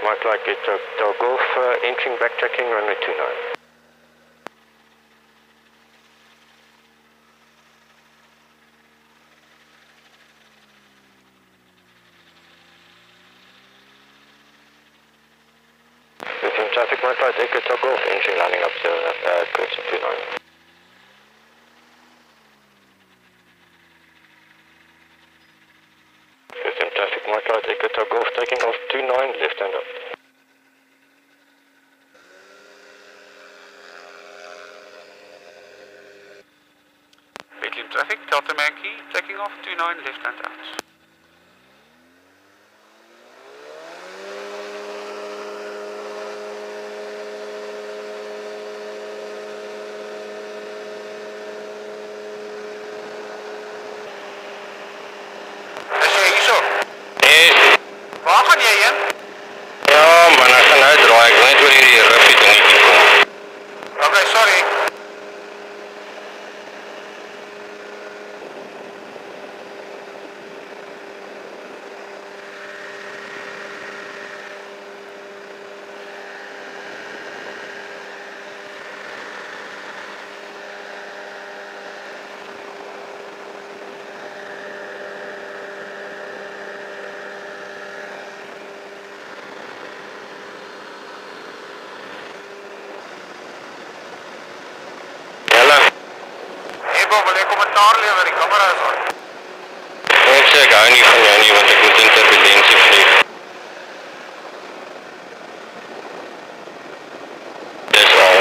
Mike like it, Golf, entering backtracking, runway 29. Within traffic, Mike like Echo Golf, entering, landing up to Curtis 29. Within traffic, Mike like Echo Golf, taking off 29, left hand up. Medium traffic, Delta Yankee, taking off 29, left hand out. Is jy hierso? Yes. Waar gaan jy heen? Ja man, ek gaan uitdraai, ek wil net oor hierdie ruffie dingetjie kom. Okay, sorry. Wil jy kommentaar lewer, die camera is aan. Ek sê ek hou nie van jou nie, want ek moet in turbulentie vlieg. Dis al.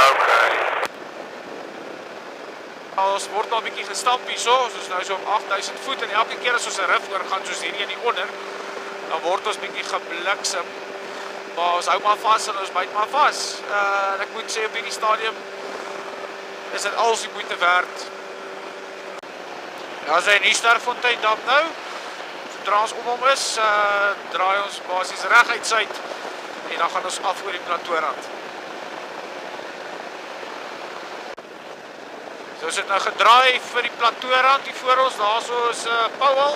Okay. Ons word al 'n bietjie gestamp hierso, ons is nou so op 8000 voet en elke keer as ons 'n rif oorgaan soos hierdie in die onder, dan word ons bietjie gebliksem. Maar ons hou maar vas en ons byt maar vas. En ek moet sê op hierdie stadium is dit als die moeite werd. Ja, as hy nie Sterfontein dam nou, sodra ons om hom is, draai ons basies reguit suid en dan gaan ons af oor die plateaurand. So ons het nou gedraai vir die plateaurand hier voor ons, daarso is Powell.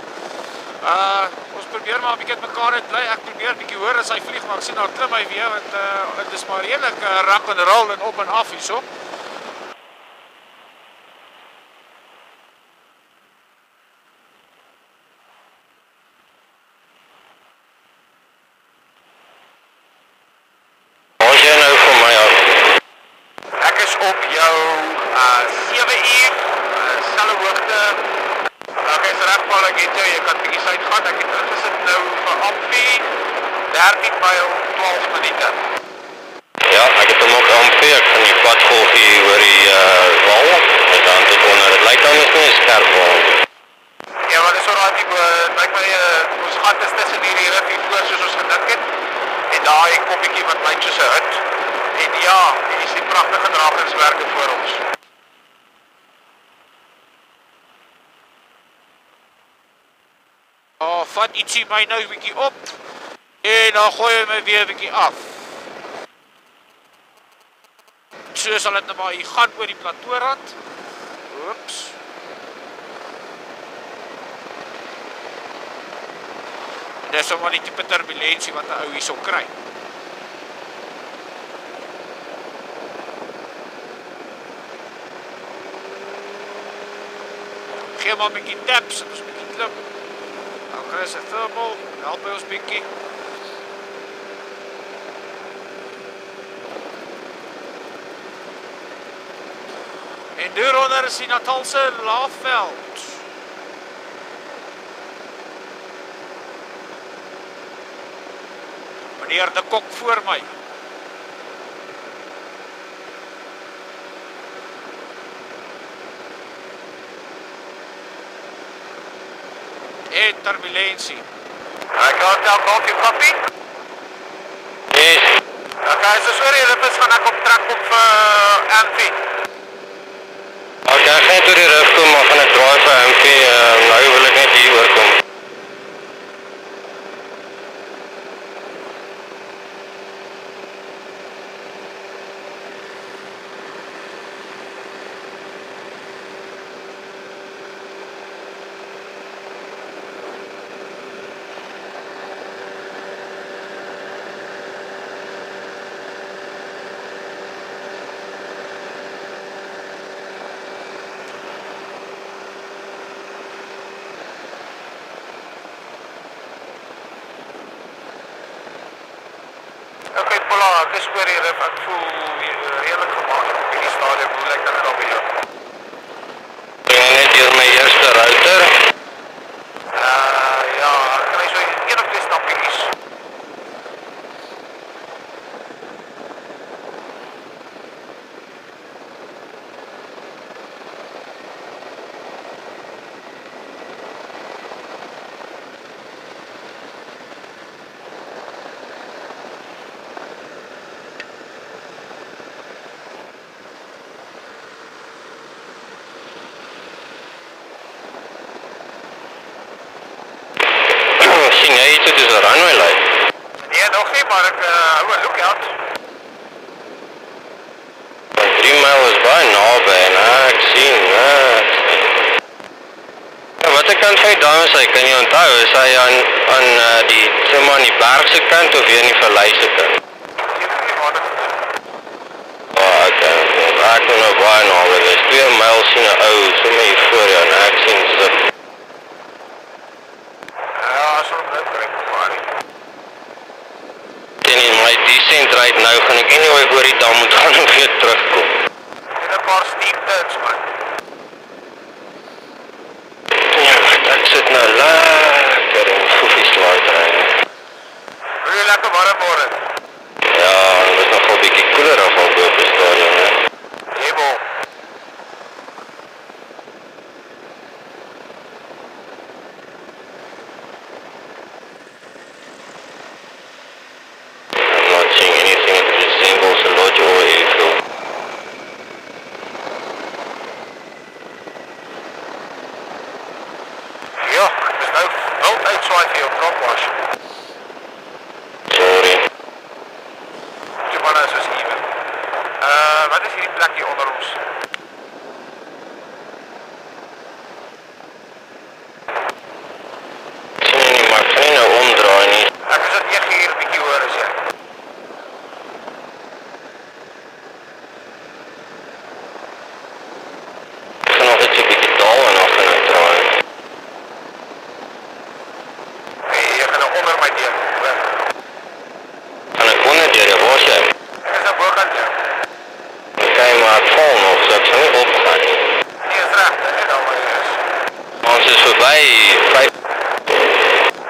Ons probeer maar 'n bietjie met mekaar uit bly. Ek probeer bietjie hoor as hy vlieg, maar ek sien daar klim hy weer want dit is maar redelik rock and roll en op en af hierso. Op jou 7 uur, selfe hoogte. Okay, is reg Paul, ek het jou, jy kan bietjie suid gaan. Ek het ingesit nou vir amper 13 myl 12 minute. Ja, ek het hom ook amper, ek gaan die pad volg hier oor die wal, en dan tot onder, het lyk dan is nie 'n skerp wal. Ja, wat is so raad, het lyk my, ons gat is tussen hierdie rif hier voor soos ons gedink het, en daar ek kom bietjie wat lyk soos 'n hut. En ja, hier is die pragtige dragingswerke voor ons. Vat ietsie my nou 'n bietjie op en dan gooi hy my weer 'n bietjie af. So sal dit nou maar hier gaan oor die plateaurand. Oeps. Dis so maar die tipe turbulentie wat 'n ou hierso kry. Gee maar 'n bietjie taps, ons bietjie klim. Nou kry ons 'n thermal, help ons bietjie. En daaronder is die Natalse Laagveld. Meneer de Kok voor my. En turbulentie. I got down both you copy? Yes. Okay, so sorry, dit is van ek op trek op Amphi. Okay, ek gaan net oor die rif kom, maar gaan ek draai vir Amphi, nou wil ek net hier oorkom. ek is oor die rif, ek voel redelijk gemakkelijk op die stadium, hoe lyk dit al by jou? Bring jy net deur my eerste router? Ja, ek kry so 1 of 2 stappies. Sien jy iets wat is 'n runway lyk? Nee, nog nie, maar ek hou 'n lookout. 3 myl is baie naby, ek sien, Ja, wat ek kan vir dames sê, kan jy onthou, is hy aan die, sê maar aan die bergse kant of weer aan die vallei se kant? Ek weet nie wat ek doen. Ek kan nou baie naby wees. 2 myl sien 'n ou, sommer hier voor jou, ek sien sit. Ja, as ons net kry, maar nie. Teen my descent right nou, gaan ek anyway oor die dam moet gaan en weer terugkom. En 'n paar steep turns, man. Ja, ek sit nou lekker in foefies laat ry. Hoe jy lekker warm word. Ja, dit is nogal 'n bietjie koeler af al op die stadion, hè. Jebel. I'm not seeing anything that resembles a lodge or airfield. Ja, ek is nou wild uitswaai vir jou propwash. Sorry. Die manne is soos even. Wat is hierdie plek hier onder ons? Sien jy nie, maar ek kan nie nou omdraai nie. Ek is dit 9 uur bietjie hoor as jy. Ek gaan nog net so 'n bietjie daal en dan gaan ek draai. Nee, jy gaan nou onder my deur. Hoor. Gaan ek onder deur, waar is jy? Ek is aan bokant jou. Okay, maar ek val nog, so ek sal nie opgaan nie. Nee, is reg, dit is net al wat jy is. Ons is verby 5.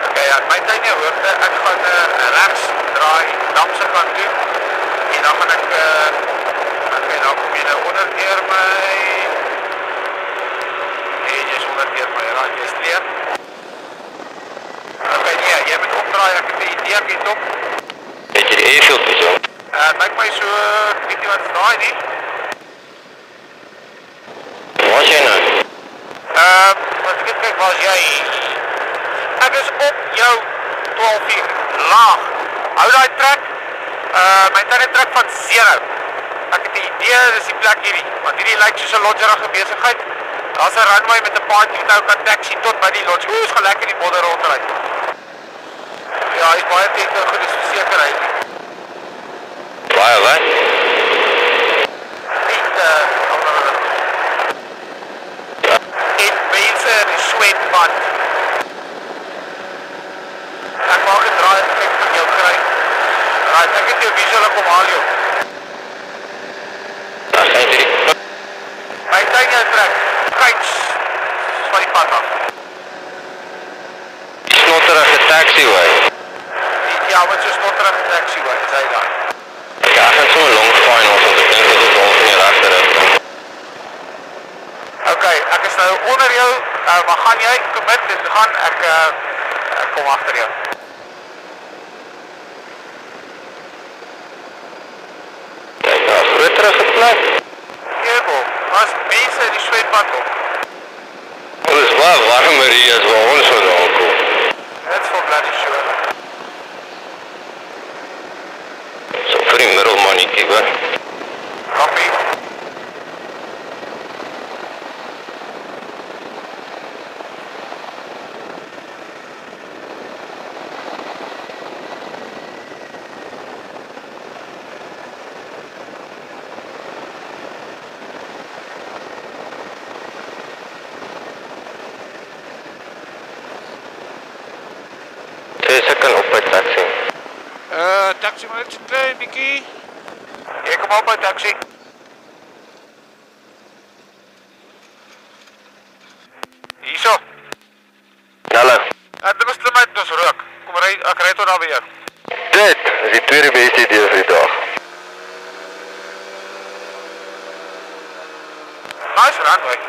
Okay, ja, my tyd nie hoogte, ek gaan rechts draai, damse kant toe. En dan gaan ek, okay, dan kom jy nou onder deur my. Nee, jy is onder deur my, raad, jy is leer. Okay, nee, jy moet opdraai, ek het die idee, ek het op. Het jy die airfield besoek? Lyk my so, weet jy wat is daai nie? Waar is jy nou? Wat ek kyk, waar is jy? Ek is op jou 12 uur, laag. Hou die trek, my tyd trek van 0. Ek het die idee, dis die plek hierdie, want hierdie lyk soos 'n lodgerige besigheid. Daar's 'n runway met 'n paadjie wat nou kan taxi tot by die lodge. Oeh, is gaan lekker die modder rondry. Ja, hy is baie teken goed, dis versekerheid. Baie wat? Niet, en mense in die swembad. Ek maak het draai, ek van jou kry. Right, ek het jou visual op haal jou. Dan gaan jy die My tuin jou trek, kyk, van die pad af. snotterige taxiway. Ja, wat so snotterige taxi way, is hy daar. Ek gaan sommer long finals, want ek dink dit is al van die regte rigting. Okay, ek is nou onder jou, maar gaan jy commit en gaan ek kom agter jou. Kijk, daar is groterige plek. Jebel, as mense in die swembad op. Dit is baie warmer hier as waar ons vandaan kom. It's for bloody sure. So vir die middelmannetjie, hoor. Copy. Dis ek kan op my taxi. taxi maar net so klein bietjie. Jy kom op by taxi. Hierso. Hallo. Dit was slim uit ons rook. Kom ry, ek ry tot daar by jou. Dit is die tweede beste idee vir die dag. Nice runway.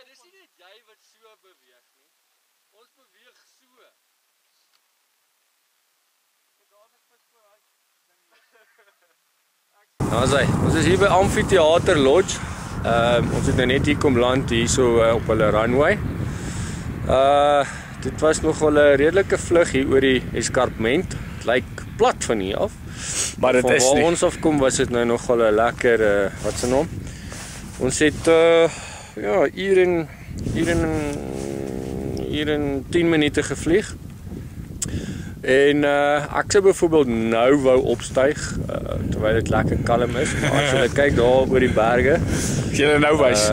Maar dis nie net jy wat so beweeg nie. Ons beweeg so. Daar's hy. Ons is hier by Amphitheater Lodge. Ons het nou net hier kom land hierso op hulle runway. Dit was nog wel 'n redelike vlug hier oor die eskarpement. Dit lyk plat van hier af. Maar dit is nie. nie. Van ons af kom was dit nou nog wel 'n lekker wat se naam? Ons het ja, hier in 10 minute gevlieg. En ek sou byvoorbeeld nou wou opstyg terwyl dit lekker kalm is, maar as jy kyk daar oor die berge, As jy nou wys.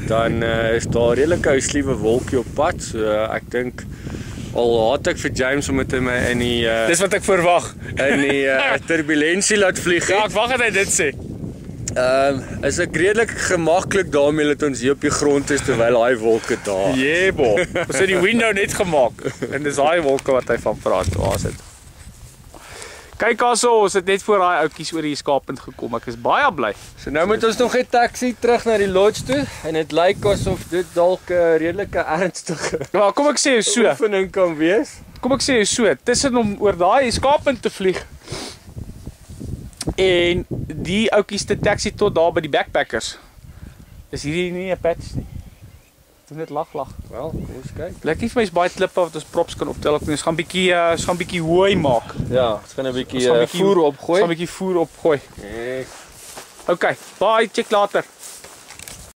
dan is daar redelike ou sliewe wolkie op pad. So ek dink al haat ek vir James om met hom in die Dis wat ek verwag. in die turbulensie laat vlieg. Ja, ek wag dat hy dit sê. Is ek redelik gemaklik daarmee dat ons hier op die grond is terwyl daai wolke daar. Yeah, bo. Ons het die window net gemaak en dis daai wolke wat hy van praat. Waar is dit? Kyk also, ons het net voor daai oudjies oor die skaappunt gekom. Ek is baie bly. So nou moet ons nog 'n taxi terug na die lodge toe en dit lyk asof dit dalk 'n redelike ernstige Maar kom ek sê jou so. oefening kan wees. Kom ek sê jou so, tussen om oor daai skaappunt te vlieg en die oudjies te taxi tot daar by die backpackers. Is hierdie nie 'n patch nie. Doen dit lag. Wel, kom ons kyk. Lyk nie vir my is baie klippe wat ons props kan optel ook nie. Ons gaan bietjie hooi maak. Ja, ons gaan 'n bietjie Ons gaan bietjie voer opgooi. Ons gaan 'n bietjie voer opgooi. Nee. Okay, bye, check later.